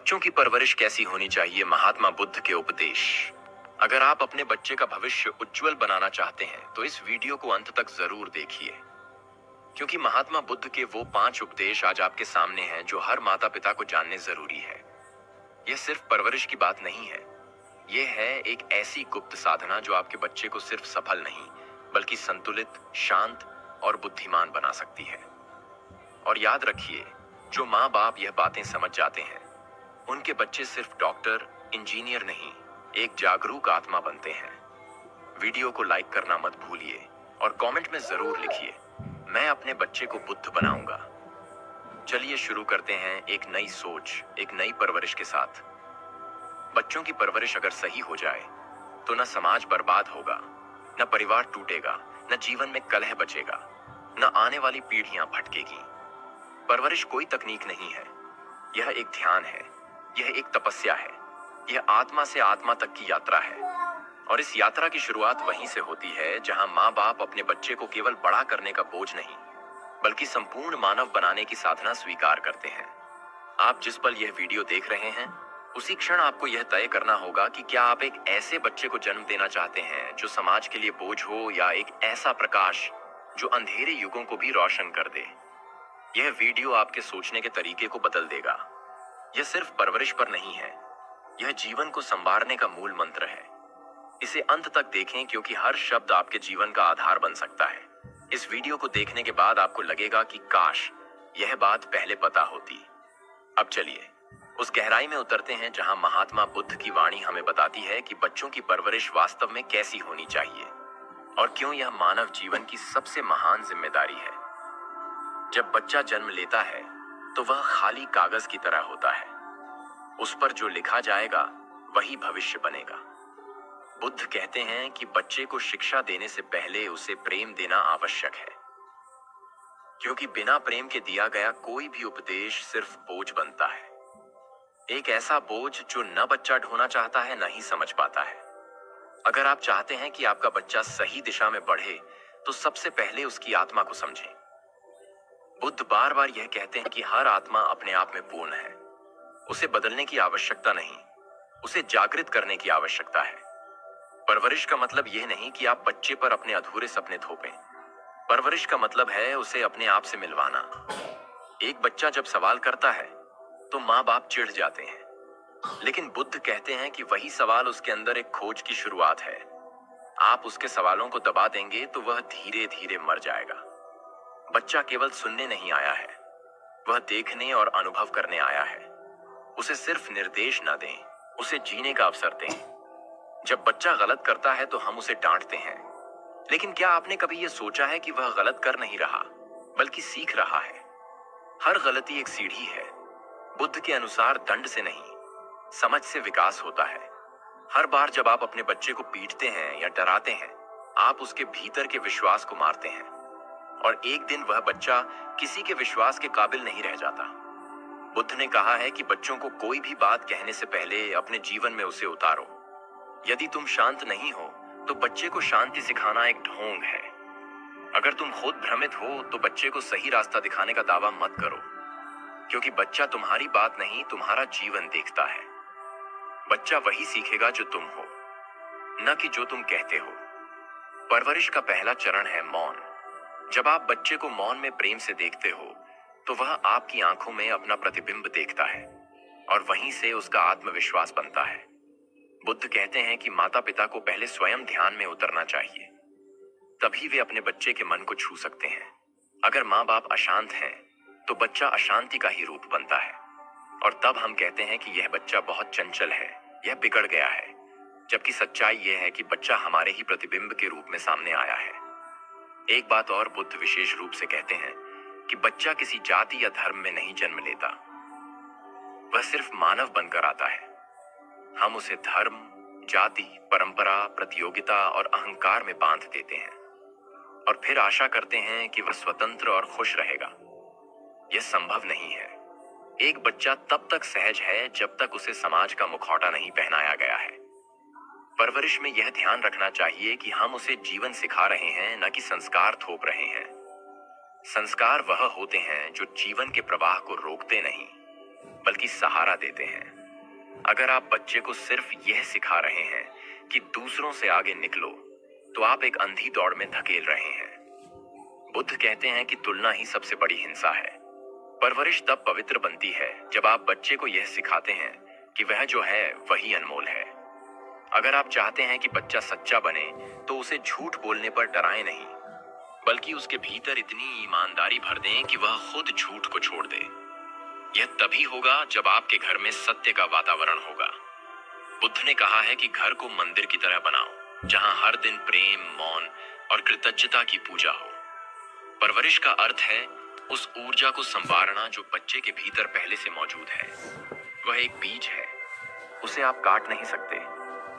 बच्चों की परवरिश कैसी होनी चाहिए, महात्मा बुद्ध के उपदेश। अगर आप अपने बच्चे का भविष्य उज्जवल बनाना चाहते हैं तो इस वीडियो को अंत तक जरूर देखिए, क्योंकि महात्मा बुद्ध के वो 5 उपदेश आज आपके सामने हैं जो हर माता पिता को जानने जरूरी है। यह सिर्फ परवरिश की बात नहीं है, यह है एक ऐसी गुप्त साधना जो आपके बच्चे को सिर्फ सफल नहीं बल्कि संतुलित, शांत और बुद्धिमान बना सकती है। और याद रखिए, जो माँ बाप यह बातें समझ जाते हैं उनके बच्चे सिर्फ डॉक्टर, इंजीनियर नहीं, एक जागरूक आत्मा बनते हैं। वीडियो को लाइक करना मत भूलिए और कमेंट में जरूर लिखिए, मैं अपने बच्चे को बुद्ध बनाऊंगा। चलिए शुरू करते हैं एक नई सोच, एक नई परवरिश के साथ। बच्चों की परवरिश अगर सही हो जाए तो न समाज बर्बाद होगा, न परिवार टूटेगा, न जीवन में कलह बचेगा, न आने वाली पीढ़ियां भटकेगी। परवरिश कोई तकनीक नहीं है, यह एक ध्यान है, यह एक तपस्या है, यह आत्मा से आत्मा तक की यात्रा है। और इस यात्रा की शुरुआत वहीं से होती है जहां माँ बाप अपने बच्चे को केवल बड़ा करने का बोझ नहीं बल्कि संपूर्ण मानव बनाने की साधना स्वीकार करते हैं। आप जिस पल यह वीडियो देख रहे हैं उसी क्षण आपको यह तय करना होगा कि क्या आप एक ऐसे बच्चे को जन्म देना चाहते हैं जो समाज के लिए बोझ हो, या एक ऐसा प्रकाश जो अंधेरे युगों को भी रोशन कर दे। यह वीडियो आपके सोचने के तरीके को बदल देगा। यह सिर्फ परवरिश पर नहीं है, यह जीवन को संवारने का मूल मंत्र है। इसे अंत तक देखें, क्योंकि हर शब्द आपके जीवन का आधार बन सकता है। इस वीडियो को देखने के बाद आपको लगेगा कि काश यह बात पहले पता होती। अब चलिए उस गहराई में उतरते हैं जहां महात्मा बुद्ध की वाणी हमें बताती है कि बच्चों की परवरिश वास्तव में कैसी होनी चाहिए और क्यों यह मानव जीवन की सबसे महान जिम्मेदारी है। जब बच्चा जन्म लेता है तो वह खाली कागज की तरह होता है, उस पर जो लिखा जाएगा वही भविष्य बनेगा। बुद्ध कहते हैं कि बच्चे को शिक्षा देने से पहले उसे प्रेम देना आवश्यक है, क्योंकि बिना प्रेम के दिया गया कोई भी उपदेश सिर्फ बोझ बनता है। एक ऐसा बोझ जो न बच्चा ढोना चाहता है, न ही समझ पाता है। अगर आप चाहते हैं कि आपका बच्चा सही दिशा में बढ़े तो सबसे पहले उसकी आत्मा को समझें। बुद्ध बार बार यह कहते हैं कि हर आत्मा अपने आप में पूर्ण है, उसे बदलने की आवश्यकता नहीं, उसे जागृत करने की आवश्यकता है। परवरिश का मतलब यह नहीं कि आप बच्चे पर अपने अधूरे सपने थोपें। परवरिश का मतलब है उसे अपने आप से मिलवाना। एक बच्चा जब सवाल करता है तो माँ बाप चिढ़ जाते हैं, लेकिन बुद्ध कहते हैं कि वही सवाल उसके अंदर एक खोज की शुरुआत है। आप उसके सवालों को दबा देंगे तो वह धीरे धीरे मर जाएगा। बच्चा केवल सुनने नहीं आया है, वह देखने और अनुभव करने आया है। उसे सिर्फ निर्देश ना दें, उसे जीने का अवसर दें। जब बच्चा गलत करता है तो हम उसे डांटते हैं, लेकिन क्या आपने कभी यह सोचा है कि वह गलत कर नहीं रहा बल्कि सीख रहा है। हर गलती एक सीढ़ी है। बुद्ध के अनुसार दंड से नहीं, समझ से विकास होता है। हर बार जब आप अपने बच्चे को पीटते हैं या डराते हैं, आप उसके भीतर के विश्वास को मारते हैं, और एक दिन वह बच्चा किसी के विश्वास के काबिल नहीं रह जाता। बुद्ध ने कहा है कि बच्चों को कोई भी बात कहने से पहले अपने जीवन में उसे उतारो। यदि तुम शांत नहीं हो तो बच्चे को शांति सिखाना एक ढोंग है। अगर तुम खुद भ्रमित हो तो बच्चे को सही रास्ता दिखाने का दावा मत करो, क्योंकि बच्चा तुम्हारी बात नहीं, तुम्हारा जीवन देखता है। बच्चा वही सीखेगा जो तुम हो, न कि जो तुम कहते हो। परवरिश का पहला चरण है मौन। जब आप बच्चे को मौन में प्रेम से देखते हो तो वह आपकी आंखों में अपना प्रतिबिंब देखता है, और वहीं से उसका आत्मविश्वास बनता है। बुद्ध कहते हैं कि माता पिता को पहले स्वयं ध्यान में उतरना चाहिए, तभी वे अपने बच्चे के मन को छू सकते हैं। अगर माँ बाप अशांत हैं तो बच्चा अशांति का ही रूप बनता है, और तब हम कहते हैं कि यह बच्चा बहुत चंचल है, यह बिगड़ गया है, जबकि सच्चाई यह है कि बच्चा हमारे ही प्रतिबिंब के रूप में सामने आया है। एक बात और बुद्ध विशेष रूप से कहते हैं कि बच्चा किसी जाति या धर्म में नहीं जन्म लेता, वह सिर्फ मानव बनकर आता है। हम उसे धर्म, जाति, परंपरा, प्रतियोगिता और अहंकार में बांध देते हैं, और फिर आशा करते हैं कि वह स्वतंत्र और खुश रहेगा। यह संभव नहीं है। एक बच्चा तब तक सहज है जब तक उसे समाज का मुखौटा नहीं पहनाया गया है। परवरिश में यह ध्यान रखना चाहिए कि हम उसे जीवन सिखा रहे हैं, न कि संस्कार थोप रहे हैं। संस्कार वह होते हैं जो जीवन के प्रवाह को रोकते नहीं बल्कि सहारा देते हैं। अगर आप बच्चे को सिर्फ यह सिखा रहे हैं कि दूसरों से आगे निकलो, तो आप एक अंधी दौड़ में धकेल रहे हैं। बुद्ध कहते हैं कि तुलना ही सबसे बड़ी हिंसा है। परवरिश तब पवित्र बनती है जब आप बच्चे को यह सिखाते हैं कि वह जो है वही अनमोल है। अगर आप चाहते हैं कि बच्चा सच्चा बने, तो उसे झूठ बोलने पर डराएं नहीं, बल्कि उसके भीतर इतनी ईमानदारी भर दें कि वह खुद झूठ को छोड़ दे। यह तभी होगा जब आपके घर में सत्य का वातावरण होगा। बुद्ध ने कहा है कि घर को मंदिर की तरह बनाओ, जहां हर दिन प्रेम, मौन और कृतज्ञता की पूजा हो। परवरिश का अर्थ है उस ऊर्जा को संवारना जो बच्चे के भीतर पहले से मौजूद है। वह एक बीज है, उसे आप काट नहीं सकते।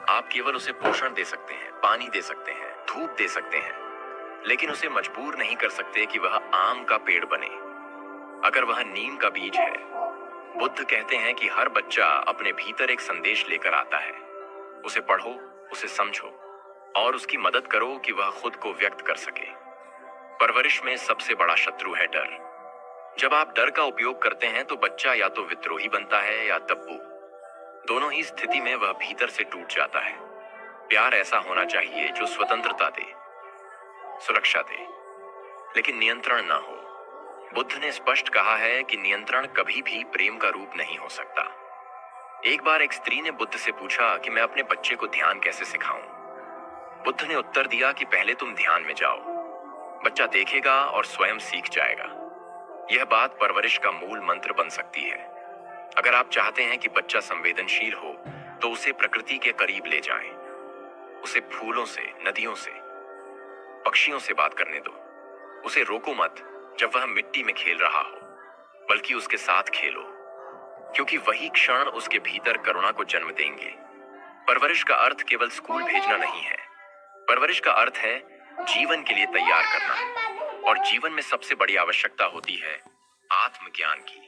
आप केवल उसे पोषण दे सकते हैं, पानी दे सकते हैं, धूप दे सकते हैं, लेकिन उसे मजबूर नहीं कर सकते कि वह आम का पेड़ बने। अगर वह नीम का बीज है, बुद्ध कहते हैं कि हर बच्चा अपने भीतर एक संदेश लेकर आता है। उसे पढ़ो, उसे समझो और उसकी मदद करो कि वह खुद को व्यक्त कर सके। परवरिश में सबसे बड़ा शत्रु है डर। जब आप डर का उपयोग करते हैं तो बच्चा या तो विद्रोही बनता है या तब्बू। दोनों ही स्थिति में वह भीतर से टूट जाता है। प्यार ऐसा होना चाहिए जो स्वतंत्रता दे, सुरक्षा दे, लेकिन नियंत्रण ना हो। बुद्ध ने स्पष्ट कहा है कि नियंत्रण कभी भी प्रेम का रूप नहीं हो सकता। एक बार एक स्त्री ने बुद्ध से पूछा कि मैं अपने बच्चे को ध्यान कैसे सिखाऊं। बुद्ध ने उत्तर दिया कि पहले तुम ध्यान में जाओ, बच्चा देखेगा और स्वयं सीख जाएगा। यह बात परवरिश का मूल मंत्र बन सकती है। अगर आप चाहते हैं कि बच्चा संवेदनशील हो, तो उसे प्रकृति के करीब ले जाएं। उसे फूलों से, नदियों से, पक्षियों से बात करने दो। उसे रोको मत जब वह मिट्टी में खेल रहा हो, बल्कि उसके साथ खेलो, क्योंकि वही क्षण उसके भीतर करुणा को जन्म देंगे। परवरिश का अर्थ केवल स्कूल भेजना नहीं है। परवरिश का अर्थ है जीवन के लिए तैयार करना, और जीवन में सबसे बड़ी आवश्यकता होती है आत्मज्ञान की।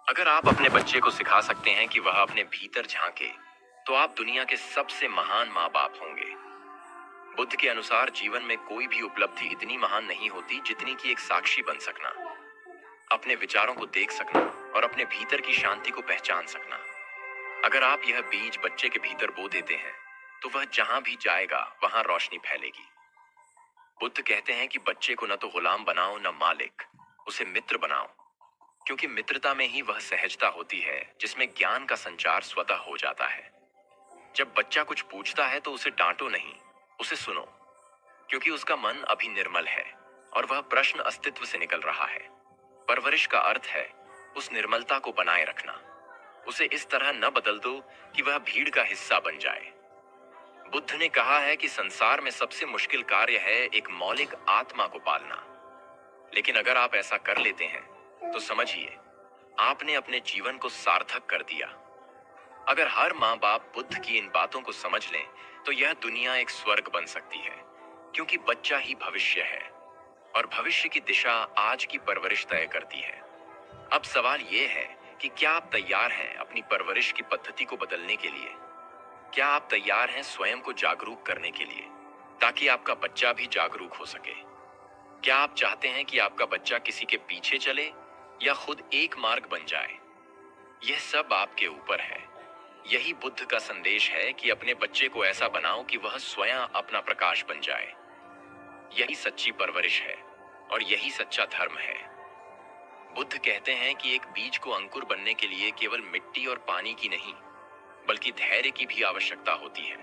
अगर आप अपने बच्चे को सिखा सकते हैं कि वह अपने भीतर झांके, तो आप दुनिया के सबसे महान माँ बाप होंगे। बुद्ध के अनुसार जीवन में कोई भी उपलब्धि इतनी महान नहीं होती जितनी कि एक साक्षी बन सकना, अपने विचारों को देख सकना और अपने भीतर की शांति को पहचान सकना। अगर आप यह बीज बच्चे के भीतर बो देते हैं, तो वह जहां भी जाएगा वहां रोशनी फैलेगी। बुद्ध कहते हैं कि बच्चे को न तो गुलाम बनाओ न मालिक, उसे मित्र बनाओ, क्योंकि मित्रता में ही वह सहजता होती है जिसमें ज्ञान का संचार स्वतः हो जाता है। जब बच्चा कुछ पूछता है तो उसे डांटो नहीं, उसे सुनो, क्योंकि उसका मन अभी निर्मल है और वह प्रश्न अस्तित्व से निकल रहा है। परवरिश का अर्थ है उस निर्मलता को बनाए रखना। उसे इस तरह न बदल दो कि वह भीड़ का हिस्सा बन जाए। बुद्ध ने कहा है कि संसार में सबसे मुश्किल कार्य है एक मौलिक आत्मा को पालना, लेकिन अगर आप ऐसा कर लेते हैं तो समझिए आपने अपने जीवन को सार्थक कर दिया। अगर हर माँ बाप बुद्ध की इन बातों को समझ लें तो यह दुनिया एक स्वर्ग बन सकती है, क्योंकि बच्चा ही भविष्य है और भविष्य की दिशा आज की परवरिश तय करती है। अब सवाल यह है कि क्या आप तैयार हैं अपनी परवरिश की पद्धति को बदलने के लिए? क्या आप तैयार हैं स्वयं को जागरूक करने के लिए, ताकि आपका बच्चा भी जागरूक हो सके? क्या आप चाहते हैं कि आपका बच्चा किसी के पीछे चले या खुद एक मार्ग बन जाए? यह सब आपके ऊपर है। यही बुद्ध का संदेश है कि अपने बच्चे को ऐसा बनाओ कि वह स्वयं अपना प्रकाश बन जाए। यही सच्ची परवरिश है और यही सच्चा धर्म है। बुद्ध कहते हैं कि एक बीज को अंकुर बनने के लिए केवल मिट्टी और पानी की नहीं, बल्कि धैर्य की भी आवश्यकता होती है।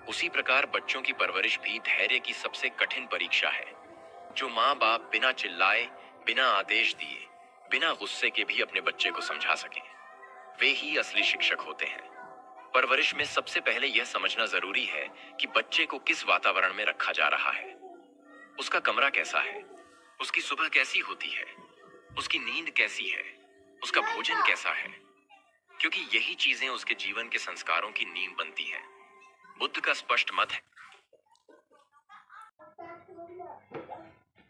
उसी प्रकार बच्चों की परवरिश भी धैर्य की सबसे कठिन परीक्षा है। जो माँ बाप बिना चिल्लाए, बिना आदेश दिए, बिना गुस्से के भी अपने बच्चे को समझा सकें, वे ही असली शिक्षक होते हैं। परवरिश में सबसे पहले यह समझना जरूरी है कि बच्चे को किस वातावरण में रखा जा रहा है। उसका कमरा कैसा है, उसकी सुबह कैसी होती है, उसकी नींद कैसी है, उसका भोजन कैसा है, क्योंकि यही चीजें उसके जीवन के संस्कारों की नींव बनती हैं। बुद्ध का स्पष्ट मत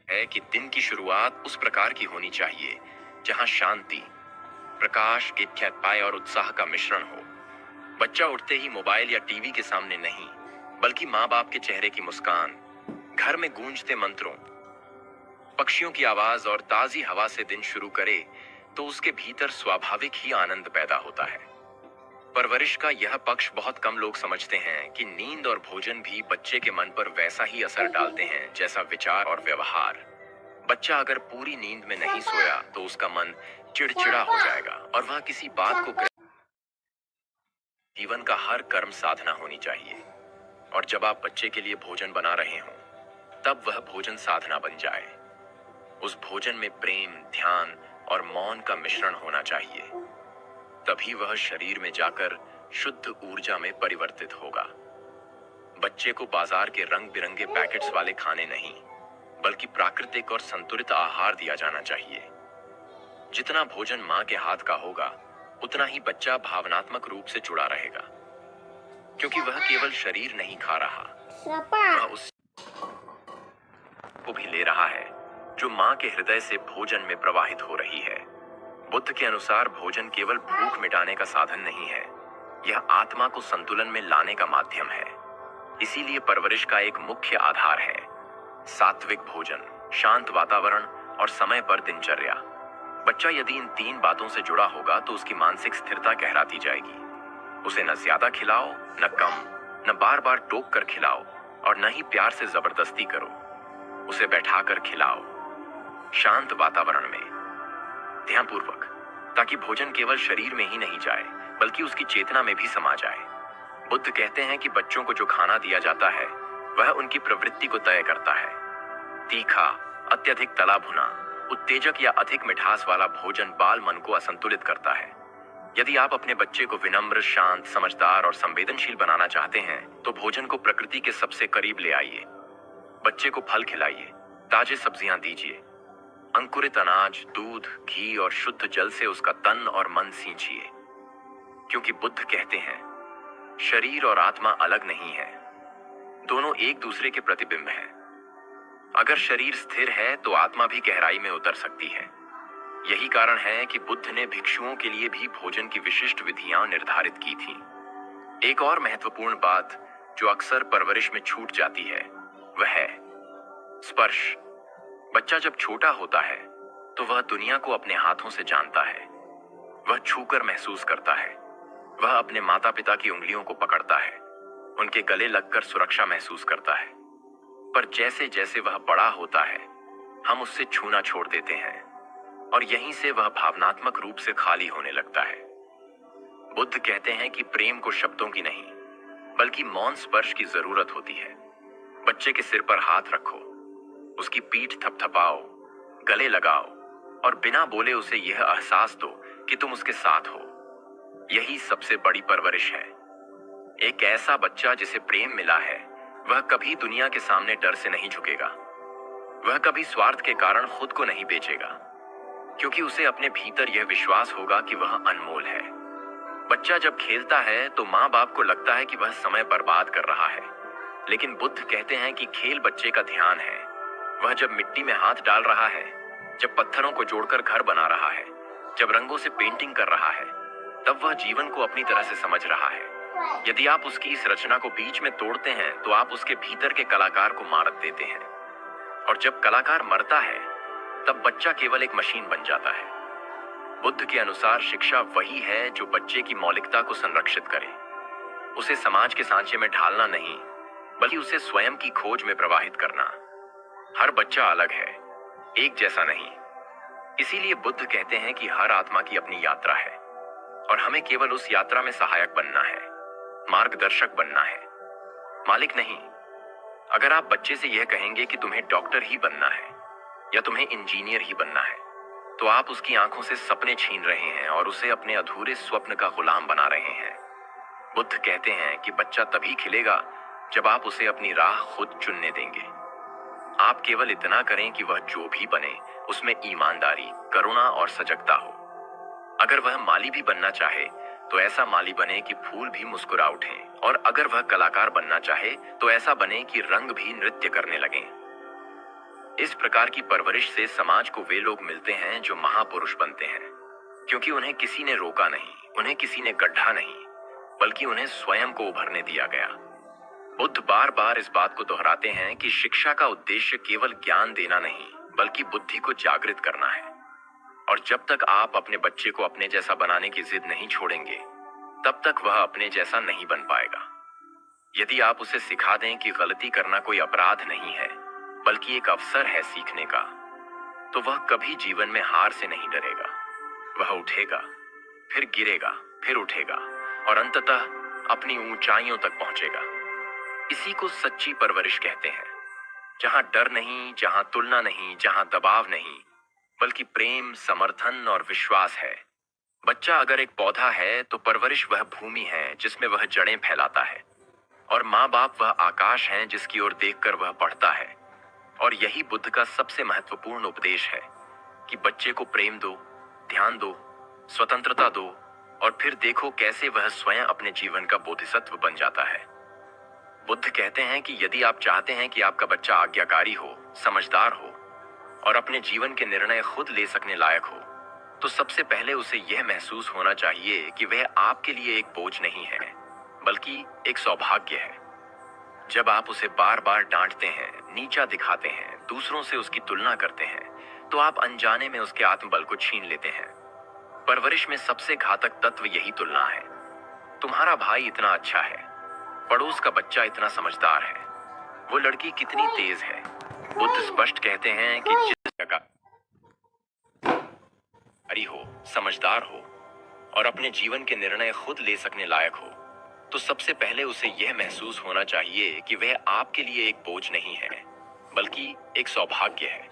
है कि दिन की शुरुआत उस प्रकार की होनी चाहिए जहां शांति, प्रकाश, इच्छा और उत्साह का मिश्रण हो। बच्चा उठते ही मोबाइल या टीवी के सामने नहीं, बल्कि माँ बाप के चेहरे की मुस्कान, घर में गूंजते मंत्रों, पक्षियों की आवाज और ताजी हवा से दिन शुरू करे तो उसके भीतर स्वाभाविक ही आनंद पैदा होता है। परवरिश का यह पक्ष बहुत कम लोग समझते हैं कि नींद और भोजन भी बच्चे के मन पर वैसा ही असर डालते हैं जैसा विचार और व्यवहार। बच्चा अगर पूरी नींद में नहीं सोया तो उसका मन चिड़चिड़ा हो जाएगा और वह किसी बात को जीवन का हर कर्म साधना होनी चाहिए। और जब आप बच्चे के लिए भोजन बना रहे हो तब वह भोजन साधना बन जाए। उस भोजन में प्रेम, ध्यान और मौन का मिश्रण होना चाहिए। तभी वह शरीर में जाकर शुद्ध ऊर्जा में परिवर्तित होगा। बच्चे को बाजार के रंग बिरंगे पैकेट्स वाले खाने नहीं, बल्कि प्राकृतिक और संतुलित आहार दिया जाना चाहिए। जितना भोजन मां के हाथ का होगा उतना ही बच्चा भावनात्मक रूप से जुड़ा रहेगा, क्योंकि वह केवल शरीर नहीं खा रहा, वह उस को भी ले रहा है जो मां के हृदय से भोजन में प्रवाहित हो रही है। बुद्ध के अनुसार भोजन केवल भूख मिटाने का साधन नहीं है, यह आत्मा को संतुलन में लाने का माध्यम है। इसीलिए परवरिश का एक मुख्य आधार है सात्विक भोजन, शांत वातावरण और समय पर दिनचर्या। बच्चा यदि इन 3 बातों से जुड़ा होगा तो उसकी मानसिक स्थिरता गहराती जाएगी। उसे न ज्यादा खिलाओ, न कम, न बार बार टोक कर खिलाओ और न ही प्यार से जबरदस्ती करो। उसे बैठाकर खिलाओ शांत वातावरण में, ध्यानपूर्वक, ताकि भोजन केवल शरीर में ही नहीं जाए बल्कि उसकी चेतना में भी समा जाए। बुद्ध कहते हैं कि बच्चों को जो खाना दिया जाता है वह उनकी प्रवृत्ति को तय करता है। तीखा, अत्यधिक तला भुना, उत्तेजक या अधिक मिठास वाला भोजन बाल मन को असंतुलित करता है। यदि आप अपने बच्चे को विनम्र, शांत, समझदार और संवेदनशील बनाना चाहते हैं तो भोजन को प्रकृति के सबसे करीब ले आइए। बच्चे को फल खिलाइए, ताजे सब्जियां दीजिए, अंकुरित अनाज, दूध, घी और शुद्ध जल से उसका तन और मन सींचिए। क्योंकि बुद्ध कहते हैं शरीर और आत्मा अलग नहीं है, दोनों एक दूसरे के प्रतिबिंब हैं। अगर शरीर स्थिर है तो आत्मा भी गहराई में उतर सकती है। यही कारण है कि बुद्ध ने भिक्षुओं के लिए भी भोजन की विशिष्ट विधियां निर्धारित की थी। एक और महत्वपूर्ण बात जो अक्सर परवरिश में छूट जाती है वह है स्पर्श। बच्चा जब छोटा होता है तो वह दुनिया को अपने हाथों से जानता है। वह छूकर महसूस करता है, वह अपने माता पिता की उंगलियों को पकड़ता है, उनके गले लगकर सुरक्षा महसूस करता है। पर जैसे जैसे वह बड़ा होता है हम उससे छूना छोड़ देते हैं और यहीं से वह भावनात्मक रूप से खाली होने लगता है। बुद्ध कहते हैं कि प्रेम को शब्दों की नहीं बल्कि मौन स्पर्श की जरूरत होती है। बच्चे के सिर पर हाथ रखो, उसकी पीठ थपथपाओ, गले लगाओ और बिना बोले उसे यह एहसास दो कि तुम उसके साथ हो। यही सबसे बड़ी परवरिश है। एक ऐसा बच्चा जिसे प्रेम मिला है वह कभी दुनिया के सामने डर से नहीं झुकेगा। वह कभी स्वार्थ के कारण खुद को नहीं बेचेगा, क्योंकि उसे अपने भीतर यह विश्वास होगा कि वह अनमोल है। बच्चा जब खेलता है तो माँ बाप को लगता है कि वह समय बर्बाद कर रहा है, लेकिन बुद्ध कहते हैं कि खेल बच्चे का ध्यान है। वह जब मिट्टी में हाथ डाल रहा है, जब पत्थरों को जोड़कर घर बना रहा है, जब रंगों से पेंटिंग कर रहा है, तब वह जीवन को अपनी तरह से समझ रहा है। यदि आप उसकी इस रचना को बीच में तोड़ते हैं तो आप उसके भीतर के कलाकार को मार देते हैं। और जब कलाकार मरता है तब बच्चा केवल एक मशीन बन जाता है। बुद्ध के अनुसार शिक्षा वही है जो बच्चे की मौलिकता को संरक्षित करे। उसे समाज के सांचे में ढालना नहीं बल्कि उसे स्वयं की खोज में प्रवाहित करना। हर बच्चा अलग है, एक जैसा नहीं। इसीलिए बुद्ध कहते हैं कि हर आत्मा की अपनी यात्रा है और हमें केवल उस यात्रा में सहायक बनना है, मार्गदर्शक बनना है, मालिक नहीं। अगर आप बच्चे से यह कहेंगे कि तुम्हें डॉक्टर ही बनना है या तुम्हें इंजीनियर ही बनना है तो आप उसकी आंखों से सपने छीन रहे हैं और उसे अपने अधूरे स्वप्न का गुलाम बना रहे हैं। बुद्ध कहते हैं कि बच्चा तभी खिलेगा जब आप उसे अपनी राह खुद चुनने देंगे। आप केवल इतना करें कि वह जो भी बने उसमें ईमानदारी, करुणा और सजगता हो। अगर वह माली भी बनना चाहे तो ऐसा माली बने कि फूल भी मुस्कुरा उठें, और अगर वह कलाकार बनना चाहे तो ऐसा बने कि रंग भी नृत्य करने लगें। इस प्रकार की परवरिश से समाज को वे लोग मिलते हैं जो महापुरुष बनते हैं, क्योंकि उन्हें किसी ने रोका नहीं, उन्हें किसी ने गड्ढा नहीं, बल्कि उन्हें स्वयं को उभरने दिया गया। बुद्ध बार बार इस बात को दोहराते हैं कि शिक्षा का उद्देश्य केवल ज्ञान देना नहीं बल्कि बुद्धि को जागृत करना है। और जब तक आप अपने बच्चे को अपने जैसा बनाने की जिद नहीं छोड़ेंगे तब तक वह अपने जैसा नहीं बन पाएगा। यदि आप उसे सिखा दें कि गलती करना कोई अपराध नहीं है, बल्कि एक अवसर है सीखने का, तो वह कभी जीवन में हार से नहीं डरेगा। वह उठेगा, फिर गिरेगा, फिर उठेगा और अंततः अपनी ऊंचाइयों तक पहुंचेगा। इसी को सच्ची परवरिश कहते हैं, जहां डर नहीं, जहां तुलना नहीं, जहां दबाव नहीं, बल्कि प्रेम, समर्थन और विश्वास है। बच्चा अगर एक पौधा है तो परवरिश वह भूमि है जिसमें वह जड़ें फैलाता है, और माँ बाप वह आकाश हैं जिसकी ओर देखकर वह पढ़ता है। और यही बुद्ध का सबसे महत्वपूर्ण उपदेश है कि बच्चे को प्रेम दो, ध्यान दो, स्वतंत्रता दो, और फिर देखो कैसे वह स्वयं अपने जीवन का बोधिसत्व बन जाता है। बुद्ध कहते हैं कि यदि आप चाहते हैं कि आपका बच्चा आज्ञाकारी हो, समझदार हो और अपने जीवन के निर्णय खुद ले सकने लायक हो, तो सबसे पहले उसे यह महसूस होना चाहिए कि वह आपके लिए एक बोझ नहीं है, बल्कि एक सौभाग्य है। जब आप उसे बार बार डांटते हैं, नीचा दिखाते हैं, दूसरों से उसकी तुलना करते हैं, तो आप अनजाने में उसके आत्मबल को छीन लेते हैं। परवरिश में सबसे घातक तत्व यही तुलना है। तुम्हारा भाई इतना अच्छा है, पड़ोस का बच्चा इतना समझदार है, वो लड़की कितनी तेज है। बुद्ध स्पष्ट कहते हैं कि जिस जगह हो, समझदार हो और अपने जीवन के निर्णय खुद ले सकने लायक हो, तो सबसे पहले उसे यह महसूस होना चाहिए कि वह आपके लिए एक बोझ नहीं है, बल्कि एक सौभाग्य है।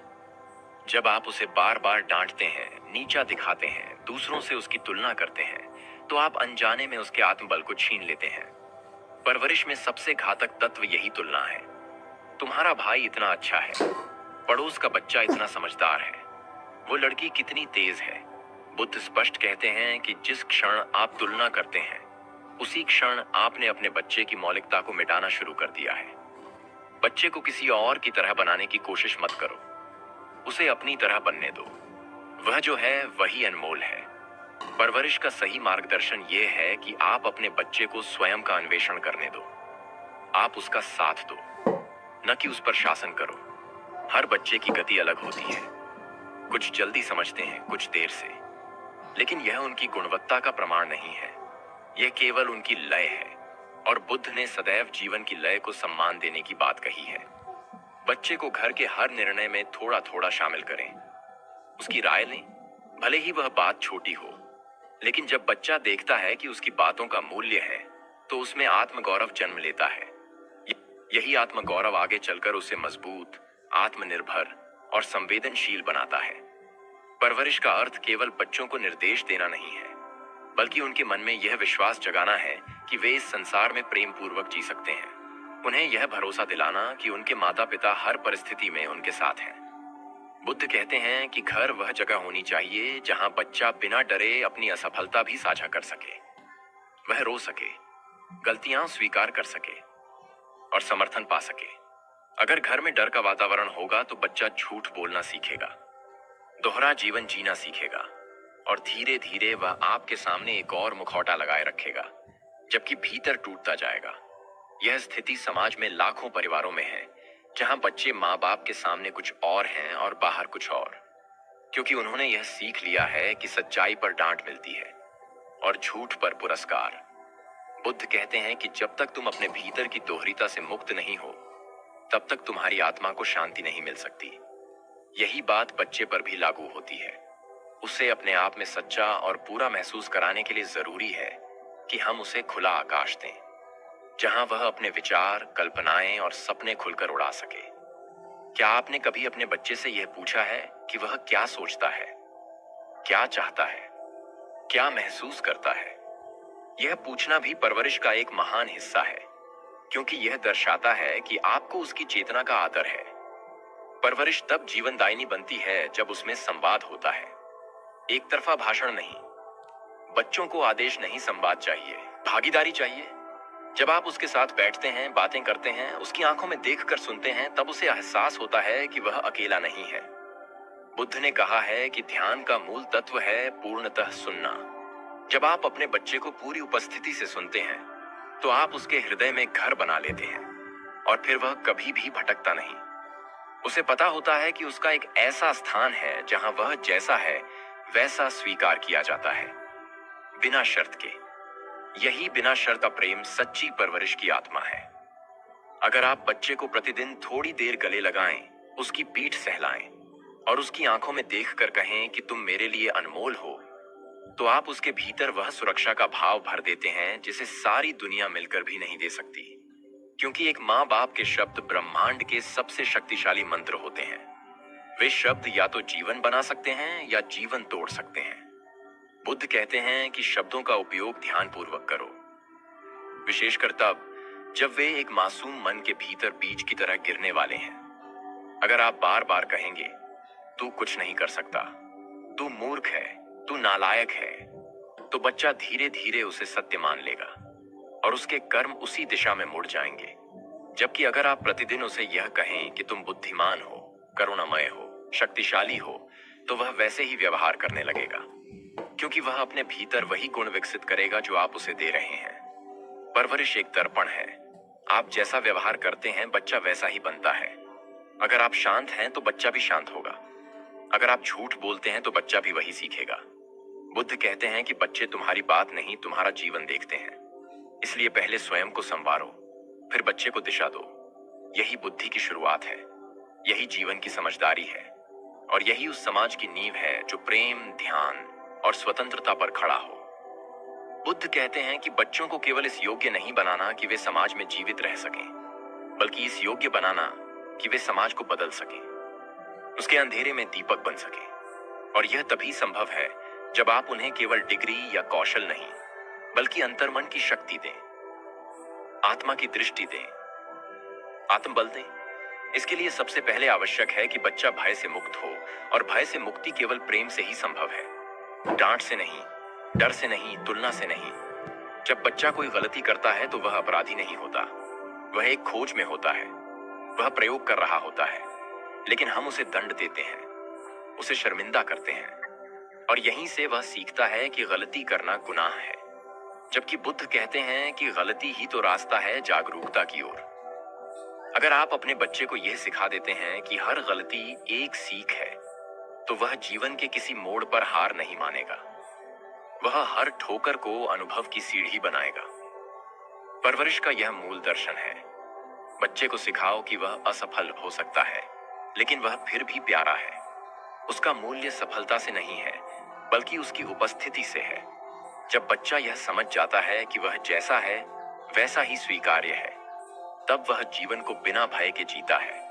जब आप उसे बार बार डांटते हैं, नीचा दिखाते हैं, दूसरों से उसकी तुलना करते हैं, तो आप अनजाने में उसके आत्मबल को छीन लेते हैं। परवरिश में सबसे घातक तत्व यही तुलना है। तुम्हारा भाई इतना अच्छा है, पड़ोस का बच्चा इतना समझदार है, वो लड़की कितनी तेज है। बुद्ध स्पष्ट कहते हैं कि जिस क्षण आप तुलना करते हैं, उसी क्षण आपने अपने बच्चे की मौलिकता को मिटाना शुरू कर दिया है। बच्चे को किसी और की तरह बनाने की कोशिश मत करो, उसे अपनी तरह बनने दो। वह जो है वही अनमोल है। परवरिश का सही मार्गदर्शन यह है कि आप अपने बच्चे को स्वयं का अन्वेषण करने दो। आप उसका साथ दो, न कि उस पर शासन करो। हर बच्चे की गति अलग होती है, कुछ जल्दी समझते हैं, कुछ देर से, लेकिन यह उनकी गुणवत्ता का प्रमाण नहीं है, यह केवल उनकी लय है। और बुद्ध ने सदैव जीवन की लय को सम्मान देने की बात कही है। बच्चे को घर के हर निर्णय में थोड़ा थोड़ा शामिल करें, उसकी राय लें, भले ही वह बात छोटी हो। लेकिन जब बच्चा देखता है कि उसकी बातों का मूल्य है, तो उसमें आत्मगौरव जन्म लेता है। यही आत्मगौरव आगे चलकर उसे मजबूत, आत्मनिर्भर और संवेदनशील बनाता है। परवरिश का अर्थ केवल बच्चों को निर्देश देना नहीं है, बल्कि उनके मन में यह विश्वास जगाना है कि वे इस संसार में प्रेम पूर्वक जी सकते हैं। उन्हें यह भरोसा दिलाना कि उनके माता पिता हर परिस्थिति में उनके साथ हैं। बुद्ध कहते हैं कि घर वह जगह होनी चाहिए जहां बच्चा बिना डरे अपनी असफलता भी साझा कर सके, वह रो सके, गलतियां स्वीकार कर सके और समर्थन पा सके। अगर घर में डर का वातावरण होगा तो बच्चा झूठ बोलना सीखेगा, दोहरा जीवन जीना सीखेगा और धीरे धीरे वह आपके सामने एक और मुखौटा लगाए रखेगा, जबकि भीतर टूटता जाएगा। यह स्थिति समाज में लाखों परिवारों में है, जहां बच्चे माँ बाप के सामने कुछ और हैं और बाहर कुछ और, क्योंकि उन्होंने यह सीख लिया है कि सच्चाई पर डांट मिलती है और झूठ पर पुरस्कार। बुद्ध कहते हैं कि जब तक तुम अपने भीतर की दोहरीता से मुक्त नहीं हो, तब तक तुम्हारी आत्मा को शांति नहीं मिल सकती। यही बात बच्चे पर भी लागू होती है। उसे अपने आप में सच्चा और पूरा महसूस कराने के लिए जरूरी है कि हम उसे खुला आकाश दें, जहां वह अपने विचार, कल्पनाएं और सपने खुलकर उड़ा सके। क्या आपने कभी अपने बच्चे से यह पूछा है कि वह क्या सोचता है, क्या चाहता है, क्या महसूस करता है? यह पूछना भी परवरिश का एक महान हिस्सा है, क्योंकि यह दर्शाता है कि आपको उसकी चेतना का आदर है। परवरिश तब जीवनदायिनी बनती है जब उसमें संवाद होता है, एक तरफा भाषण नहीं। बच्चों को आदेश नहीं, संवाद चाहिए, भागीदारी चाहिए। जब आप उसके साथ बैठते हैं, बातें करते हैं, उसकी आंखों में देखकर सुनते हैं, तब उसे एहसास होता है कि वह अकेला नहीं है। बुद्ध ने कहा है कि ध्यान का मूल तत्व है पूर्णतः सुनना। जब आप अपने बच्चे को पूरी उपस्थिति से सुनते हैं, तो आप उसके हृदय में घर बना लेते हैं और फिर वह कभी भी भटकता नहीं। उसे पता होता है कि उसका एक ऐसा स्थान है जहां वह जैसा है वैसा स्वीकार किया जाता है, बिना शर्त के। यही बिना शर्त प्रेम सच्ची परवरिश की आत्मा है। अगर आप बच्चे को प्रतिदिन थोड़ी देर गले लगाएं, उसकी पीठ सहलाएं और उसकी आंखों में देखकर कहें कि तुम मेरे लिए अनमोल हो, तो आप उसके भीतर वह सुरक्षा का भाव भर देते हैं जिसे सारी दुनिया मिलकर भी नहीं दे सकती। क्योंकि एक माँ बाप के शब्द ब्रह्मांड के सबसे शक्तिशाली मंत्र होते हैं। वे शब्द या तो जीवन बना सकते हैं या जीवन तोड़ सकते हैं। बुद्ध कहते हैं कि शब्दों का उपयोग ध्यानपूर्वक करो, विशेषकर तब जब वे एक मासूम मन के भीतर बीज की तरह गिरने वाले हैं। अगर आप बार बार कहेंगे तू कुछ नहीं कर सकता, तू मूर्ख है, तू नालायक है, तो बच्चा धीरे धीरे उसे सत्य मान लेगा और उसके कर्म उसी दिशा में मुड़ जाएंगे। जबकि अगर आप प्रतिदिन उसे यह कहें कि तुम बुद्धिमान हो, करुणामय हो, शक्तिशाली हो, तो वह वैसे ही व्यवहार करने लगेगा, क्योंकि वह अपने भीतर वही गुण विकसित करेगा जो आप उसे दे रहे हैं। परवरिश एक दर्पण है। आप जैसा व्यवहार करते हैं बच्चा वैसा ही बनता है। अगर आप शांत हैं तो बच्चा भी शांत होगा। अगर आप झूठ बोलते हैं तो बच्चा भी वही सीखेगा। बुद्ध कहते हैं कि बच्चे तुम्हारी बात नहीं, तुम्हारा जीवन देखते हैं। इसलिए पहले स्वयं को संवारो, फिर बच्चे को दिशा दो। यही बुद्धि की शुरुआत है, यही जीवन की समझदारी है और यही उस समाज की नींव है जो प्रेम, ध्यान और स्वतंत्रता पर खड़ा हो। बुद्ध कहते हैं कि बच्चों को केवल इस योग्य नहीं बनाना कि वे समाज में जीवित रह सकें, बल्कि इस योग्य बनाना कि वे समाज को बदल सकें, उसके अंधेरे में दीपक बन सकें। और यह तभी संभव है जब आप उन्हें केवल डिग्री या कौशल नहीं, बल्कि अंतर्मन की शक्ति दें, आत्मा की दृष्टि दें, आत्मबल दें। इसके लिए सबसे पहले आवश्यक है कि बच्चा भय से मुक्त हो, और भय से मुक्ति केवल प्रेम से ही संभव है, डांट से नहीं, डर से नहीं, तुलना से नहीं। जब बच्चा कोई गलती करता है तो वह अपराधी नहीं होता, वह एक खोज में होता है, वह प्रयोग कर रहा होता है। लेकिन हम उसे दंड देते हैं, उसे शर्मिंदा करते हैं और यहीं से वह सीखता है कि गलती करना गुनाह है। जबकि बुद्ध कहते हैं कि गलती ही तो रास्ता है जागरूकता की ओर। अगर आप अपने बच्चे को यह सिखा देते हैं कि हर गलती एक सीख है, तो वह जीवन के किसी मोड़ पर हार नहीं मानेगा, वह हर ठोकर को अनुभव की सीढ़ी बनाएगा। परवरिश का यह मूल दर्शन है। बच्चे को सिखाओ कि वह असफल हो सकता है, लेकिन वह फिर भी प्यारा है। उसका मूल्य सफलता से नहीं है, बल्कि उसकी उपस्थिति से है। जब बच्चा यह समझ जाता है कि वह जैसा है वैसा ही स्वीकार्य है, तब वह जीवन को बिना भय के जीता है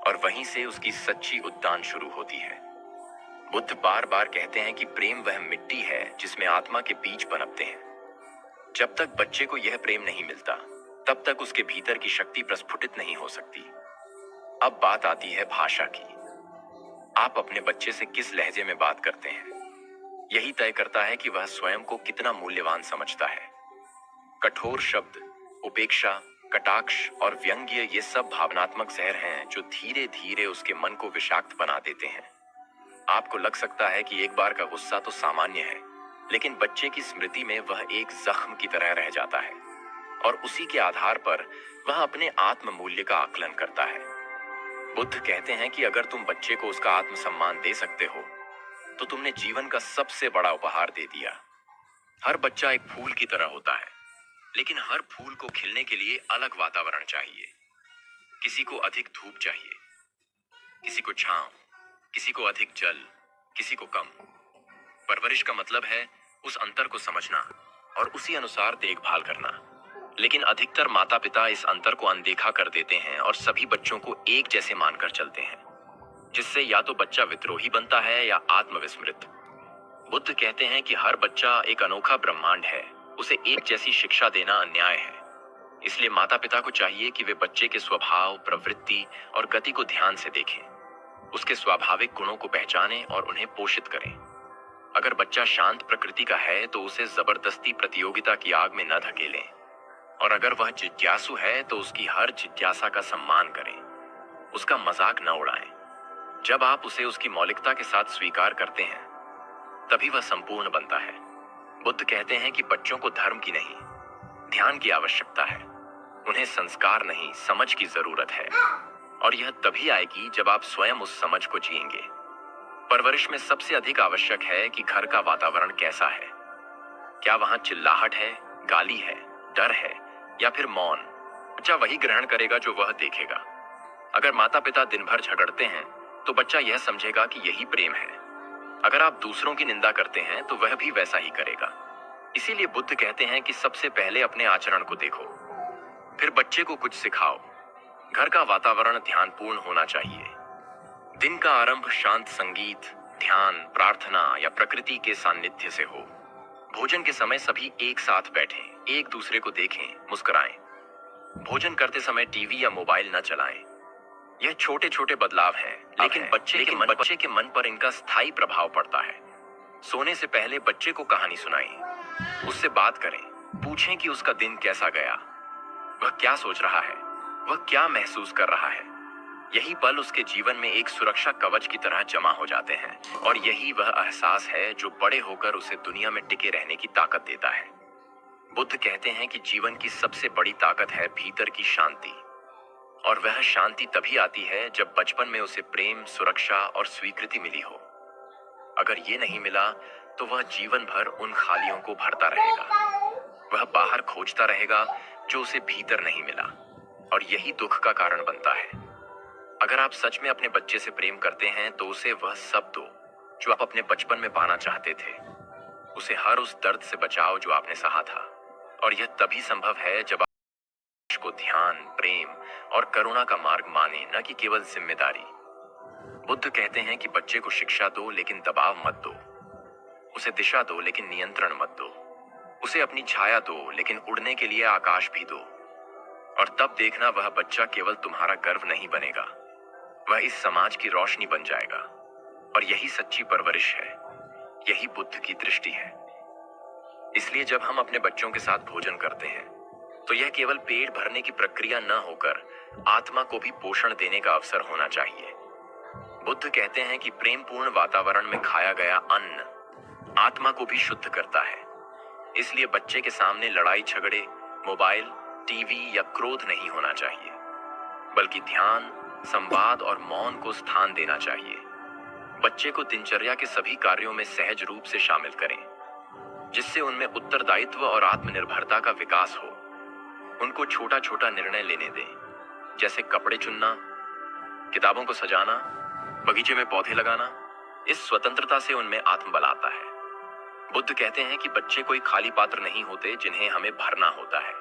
और वहीं से उसकी सच्ची उद्यान शुरू होती है। बुद्ध बार बार कहते हैं कि प्रेम वह मिट्टी है जिसमें आत्मा के बीज पनपते हैं। जब तक बच्चे को यह प्रेम नहीं मिलता, तब तक उसके भीतर की शक्ति प्रस्फुटित नहीं हो सकती। अब बात आती है भाषा की। आप अपने बच्चे से किस लहजे में बात करते हैं, यही तय करता है कि वह स्वयं को कितना मूल्यवान समझता है। कठोर शब्द, उपेक्षा, कटाक्ष और व्यंग्य ये सब भावनात्मक जहर हैं जो धीरे धीरे उसके मन को विषाक्त बना देते हैं। आपको लग सकता है कि एक बार का गुस्सा तो सामान्य है, लेकिन बच्चे की स्मृति में वह एक जख्म की तरह रह जाता है और उसी के आधार पर वह अपने आत्म मूल्य का आकलन करता है। बुद्ध कहते हैं कि अगर तुम बच्चे को उसका आत्मसम्मान दे सकते हो, तो तुमने जीवन का सबसे बड़ा उपहार दे दिया। हर बच्चा एक फूल की तरह होता है, लेकिन हर फूल को खिलने के लिए अलग वातावरण चाहिए। किसी को अधिक धूप चाहिए, किसी को छांव, किसी को अधिक जल, किसी को कम। परवरिश का मतलब है उस अंतर को समझना और उसी अनुसार देखभाल करना। लेकिन अधिकतर माता पिता इस अंतर को अनदेखा कर देते हैं और सभी बच्चों को एक जैसे मानकर चलते हैं, जिससे या तो बच्चा विद्रोही बनता है या आत्मविस्मृत। बुद्ध कहते हैं कि हर बच्चा एक अनोखा ब्रह्मांड है, उसे एक जैसी शिक्षा देना अन्याय है। इसलिए माता पिता को चाहिए कि वे बच्चे के स्वभाव, प्रवृत्ति और गति को ध्यान से देखें, उसके स्वाभाविक गुणों को पहचानें और उन्हें पोषित करें। अगर बच्चा शांत प्रकृति का है तो उसे जबरदस्ती प्रतियोगिता की आग में न धकेलें, और अगर वह जिज्ञासु है तो उसकी हर जिज्ञासा का सम्मान करें, उसका मजाक न उड़ाएं। जब आप उसे उसकी मौलिकता के साथ स्वीकार करते हैं, तभी वह संपूर्ण बनता है। बुद्ध कहते हैं कि बच्चों को धर्म की नहीं, ध्यान की आवश्यकता है। उन्हें संस्कार नहीं, समझ की जरूरत है, और यह तभी आएगी जब आप स्वयं उस समझ को जिएंगे। परवरिश में सबसे अधिक आवश्यक है कि घर का वातावरण कैसा है। क्या वहां चिल्लाहट है, गाली है, डर है या फिर मौन, बच्चा वही ग्रहण करेगा जो वह देखेगा। अगर माता पिता दिन भर झगड़ते हैं तो बच्चा यह समझेगा कि यही प्रेम है। अगर आप दूसरों की निंदा करते हैं तो वह भी वैसा ही करेगा। इसीलिए बुद्ध कहते हैं कि सबसे पहले अपने आचरण को देखो, फिर बच्चे को कुछ सिखाओ। घर का वातावरण ध्यानपूर्ण होना चाहिए। दिन का आरंभ शांत संगीत, ध्यान, प्रार्थना या प्रकृति के सान्निध्य से हो। भोजन के समय सभी एक साथ बैठें, एक दूसरे को देखें, मुस्कुराएं। भोजन करते समय टीवी या मोबाइल न चलाएं। यह छोटे छोटे बदलाव हैं, लेकिन बच्चे के मन पर इनका स्थायी प्रभाव पड़ता है। सोने से पहले बच्चे को कहानी सुनाएं, उससे बात करें, पूछें कि उसका दिन कैसा गया, वह क्या सोच रहा है, वह क्या महसूस कर रहा है। यही पल उसके जीवन में एक सुरक्षा कवच की तरह जमा हो जाते हैं और यही वह एहसास है जो बड़े होकर उसे दुनिया में टिके रहने की ताकत देता है। बुद्ध कहते हैं कि जीवन की सबसे बड़ी ताकत है भीतर की शांति, और वह शांति तभी आती है जब बचपन में उसे प्रेम, सुरक्षा और स्वीकृति मिली हो। अगर ये नहीं मिला तो वह जीवन भर उन खालियों को भरता रहेगा। वह बाहर खोजता रहेगा जो उसे भीतर नहीं मिला, और यही दुख का कारण बनता है। अगर आप सच में अपने बच्चे से प्रेम करते हैं तो उसे वह सब दो जो आप अपने बचपन में पाना चाहते थे। उसे हर उस दर्द से बचाओ जो आपने सहा था, और यह तभी संभव है जब आप को ध्यान, प्रेम और करुणा का मार्ग माने, न कि केवल जिम्मेदारी। बुद्ध कहते हैं कि बच्चे को शिक्षा दो लेकिन दबाव मत दो, उसे दिशा दो लेकिन नियंत्रण मत दो, उसे अपनी छाया दो लेकिन उड़ने के लिए आकाश भी दो। और तब देखना वह बच्चा केवल तुम्हारा गर्व नहीं बनेगा, वह इस समाज की रोशनी बन जाएगा। और यही सच्ची परवरिश है, यही बुद्ध की दृष्टि है। इसलिए जब हम अपने बच्चों के साथ भोजन करते हैं तो यह केवल पेट भरने की प्रक्रिया न होकर आत्मा को भी पोषण देने का अवसर होना चाहिए। बुद्ध कहते हैं कि प्रेमपूर्ण वातावरण में खाया गया अन्न आत्मा को भी शुद्ध करता है। इसलिए बच्चे के सामने लड़ाई झगड़े, मोबाइल, टीवी या क्रोध नहीं होना चाहिए, बल्कि ध्यान, संवाद और मौन को स्थान देना चाहिए। बच्चे को दिनचर्या के सभी कार्यों में सहज रूप से शामिल करें, जिससे उनमें उत्तरदायित्व और आत्मनिर्भरता का विकास हो। उनको छोटा छोटा निर्णय लेने दें, जैसे कपड़े चुनना, किताबों को सजाना, बगीचे में पौधे लगाना। इस स्वतंत्रता से उनमें आत्मबल आता है। बुद्ध कहते हैं कि बच्चे कोई खाली पात्र नहीं होते जिन्हें हमें भरना होता है,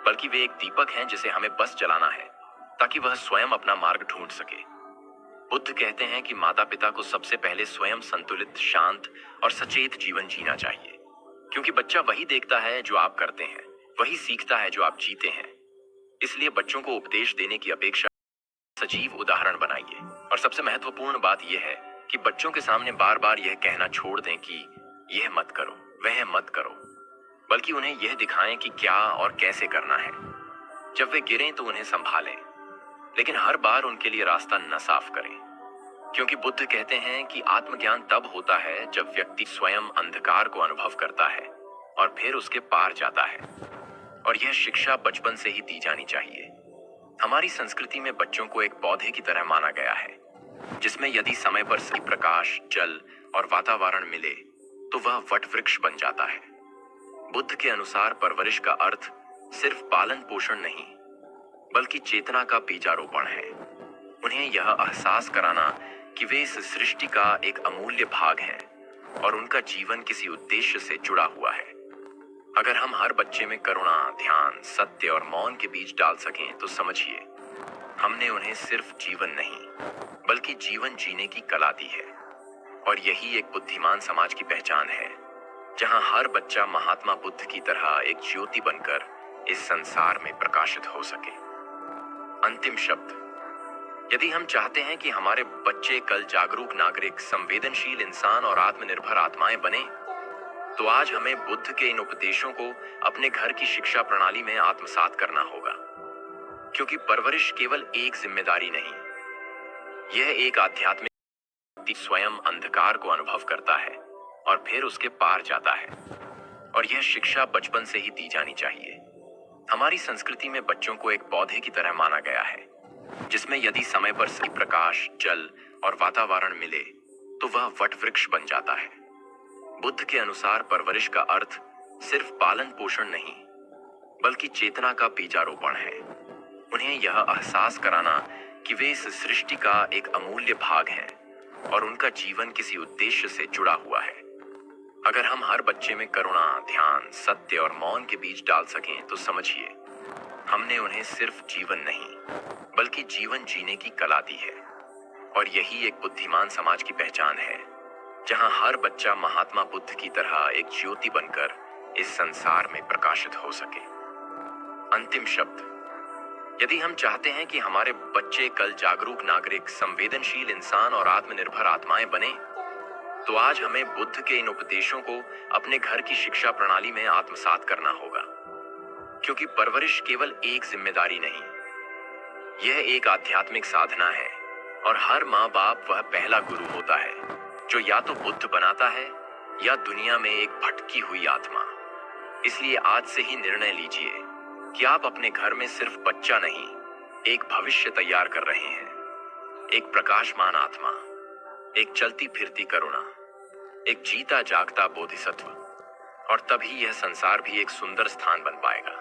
बल्कि वे एक दीपक हैं जिसे हमें बस जलाना है ताकि वह स्वयं अपना मार्ग ढूंढ सके। बुद्ध कहते हैं कि माता पिता को सबसे पहले स्वयं संतुलित, शांत और सचेत जीवन जीना चाहिए, क्योंकि बच्चा वही देखता है जो आप करते हैं, वही सीखता है जो आप जीते हैं। इसलिए बच्चों को उपदेश देने की अपेक्षा सजीव उदाहरण बनाइए। और सबसे महत्वपूर्ण बात यह है कि बच्चों के सामने बार बार यह कहना छोड़ दें कि यह मत करो, वह मत करो, बल्कि उन्हें यह दिखाएं कि क्या और कैसे करना है। जब वे गिरें तो उन्हें संभालें, लेकिन हर बार उनके लिए रास्ता न साफ करें, क्योंकि बुद्ध कहते हैं कि आत्मज्ञान तब होता है जब व्यक्ति स्वयं अंधकार को अनुभव करता है और फिर उसके पार जाता है। और यह शिक्षा बचपन से ही दी जानी चाहिए। हमारी संस्कृति में बच्चों को एक पौधे की तरह माना गया है, जिसमें यदि समय पर सही प्रकाश, जल और वातावरण मिले तो वह वट वृक्ष बन जाता है। बुद्ध के अनुसार परवरिश का अर्थ सिर्फ पालन पोषण नहीं, बल्कि चेतना का बीजारोपण है। उन्हें यह एहसास कराना कि वे इस सृष्टि का एक अमूल्य भाग हैं और उनका जीवन किसी उद्देश्य से जुड़ा हुआ है। अगर हम हर बच्चे में करुणा, ध्यान, सत्य और मौन के बीज डाल सकें तो समझिए हमने उन्हें सिर्फ जीवन नहीं, बल्कि जीवन जीने की कला दी है। और यही एक बुद्धिमान समाज की पहचान है, जहां हर बच्चा महात्मा बुद्ध की तरह एक ज्योति बनकर इस संसार में प्रकाशित हो सके। अंतिम शब्द, यदि हम चाहते हैं कि हमारे बच्चे कल जागरूक नागरिक, संवेदनशील इंसान और आत्मनिर्भर आत्माएं बने, तो आज हमें बुद्ध के इन उपदेशों को अपने घर की शिक्षा प्रणाली में आत्मसात करना होगा। क्योंकि परवरिश केवल एक जिम्मेदारी नहीं, यह एक आध्यात्मिक स्वयं अंधकार को अनुभव करता है और फिर उसके पार जाता है। और यह शिक्षा बचपन से ही दी जानी चाहिए। हमारी संस्कृति में बच्चों को एक पौधे की तरह माना गया है, जिसमें यदि समय पर सही प्रकाश, जल और वातावरण मिले तो वह वट वृक्ष बन जाता है। बुद्ध के अनुसार परवरिश का अर्थ सिर्फ पालन पोषण नहीं, बल्कि चेतना का बीजारोपण है। उन्हें यह एहसास कराना कि वे इस सृष्टि का एक अमूल्य भाग हैं और उनका जीवन किसी उद्देश्य से जुड़ा हुआ है। अगर हम हर बच्चे में करुणा, ध्यान, सत्य और मौन के बीज डाल सकें तो समझिए, हमने उन्हें सिर्फ जीवन नहीं, बल्कि जीवन जीने की कला दी है। और यही एक बुद्धिमान समाज की पहचान है, जहां हर बच्चा महात्मा बुद्ध की तरह एक ज्योति बनकर इस संसार में प्रकाशित हो सके। अंतिम शब्द, यदि हम चाहते हैं कि हमारे बच्चे कल जागरूक नागरिक, संवेदनशील इंसान और आत्मनिर्भर आत्माएं बने, तो आज हमें बुद्ध के इन उपदेशों को अपने घर की शिक्षा प्रणाली में आत्मसात करना होगा। क्योंकि परवरिश केवल एक जिम्मेदारी नहीं, यह एक आध्यात्मिक साधना है और हर माँ बाप वह पहला गुरु होता है जो या तो बुद्ध बनाता है या दुनिया में एक भटकी हुई आत्मा। इसलिए आज से ही निर्णय लीजिए कि आप अपने घर में सिर्फ बच्चा नहीं, एक भविष्य तैयार कर रहे हैं। एक प्रकाशमान आत्मा, एक चलती फिरती करुणा, एक जीता जागता बोधिसत्व। और तभी यह संसार भी एक सुंदर स्थान बन पाएगा।